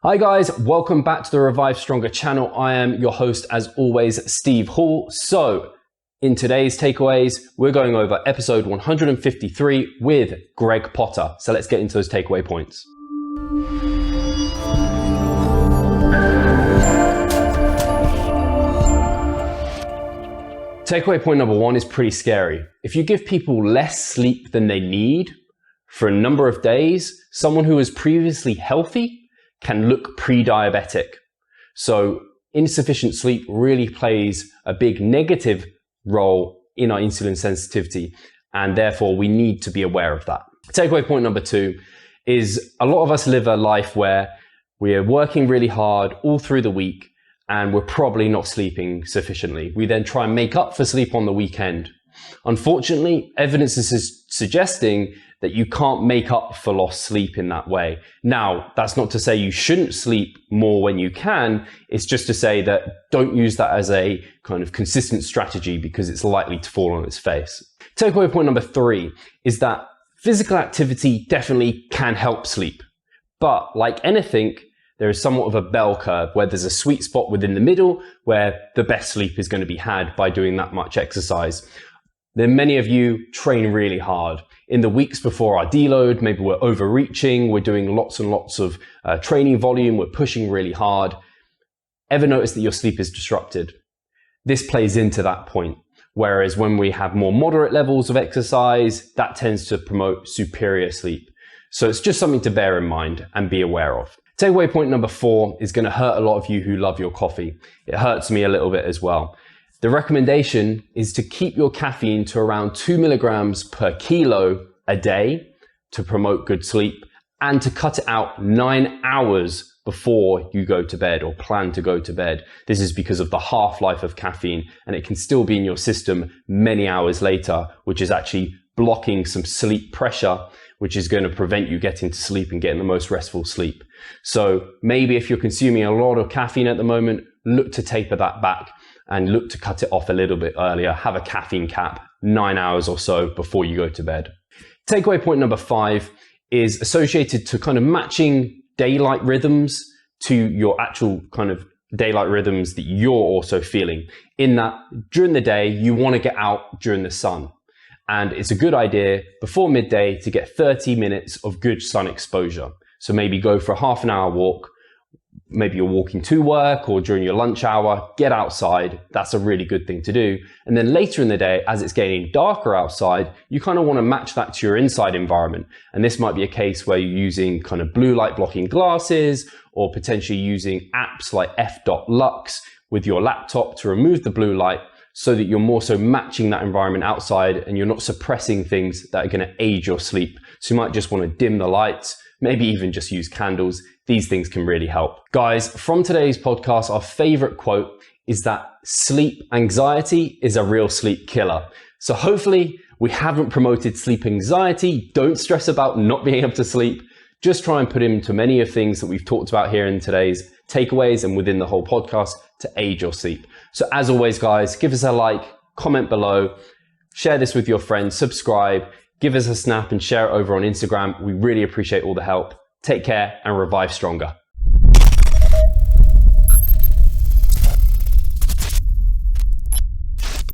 Hi guys, welcome back to the Revive Stronger channel. I am your host as always, Steve Hall. So in today's takeaways, we're going over episode 153 with Greg Potter. So let's get into those takeaway points. Takeaway point number one is pretty scary. If you give people less sleep than they need for a number of days, someone who was previously healthy can look pre-diabetic. So insufficient sleep really plays a big negative role in our insulin sensitivity, and therefore we need to be aware of that. Takeaway point number two is a lot of us live a life where we're working really hard all through the week and we're probably not sleeping sufficiently. We then try and make up for sleep on the weekend. Unfortunately, evidence is suggesting that you can't make up for lost sleep in that way. Now, that's not to say you shouldn't sleep more when you can. It's just to say that don't use that as a kind of consistent strategy because it's likely to fall on its face. Takeaway point number three is that physical activity definitely can help sleep. But like anything, there is somewhat of a bell curve where there's a sweet spot within the middle where the best sleep is going to be had by doing that much exercise. Then many of you train really hard. In the weeks before our deload, maybe we're overreaching, we're doing lots and lots of training volume, we're pushing really hard. Ever notice that your sleep is disrupted? This plays into that point. Whereas when we have more moderate levels of exercise, that tends to promote superior sleep. So it's just something to bear in mind and be aware of. Takeaway point number four is going to hurt a lot of you who love your coffee. It hurts me a little bit as well. The recommendation is to keep your caffeine to around 2 milligrams per kilo a day to promote good sleep, and to cut it out 9 hours before you go to bed or plan to go to bed. This is because of the half-life of caffeine, and it can still be in your system many hours later, which is actually blocking some sleep pressure, which is going to prevent you getting to sleep and getting the most restful sleep. So maybe if you're consuming a lot of caffeine at the moment, look to taper that back and look to cut it off a little bit earlier. Have a caffeine cap 9 hours or so before you go to bed. Takeaway point number five is associated to kind of matching daylight rhythms to your actual kind of daylight rhythms that you're also feeling. In that during the day, you want to get out during the sun. And it's a good idea before midday to get 30 minutes of good sun exposure. So maybe go for a half an hour walk. Maybe you're walking to work or during your lunch hour, get outside. That's a really good thing to do. And then later in the day, as it's getting darker outside, you kind of want to match that to your inside environment. And this might be a case where you're using kind of blue light blocking glasses or potentially using apps like f.lux with your laptop to remove the blue light so that you're more so matching that environment outside and you're not suppressing things that are going to aid your sleep. So you might just want to dim the lights, maybe even just use candles. These things can really help. Guys, from today's podcast, our favorite quote is that sleep anxiety is a real sleep killer. So hopefully we haven't promoted sleep anxiety. Don't stress about not being able to sleep. Just try and put into many of things that we've talked about here in today's takeaways and within the whole podcast to aid your sleep. So as always, guys, give us a like, comment below, share this with your friends, subscribe, give us a snap and share it over on Instagram. We really appreciate all the help. Take care and revive stronger.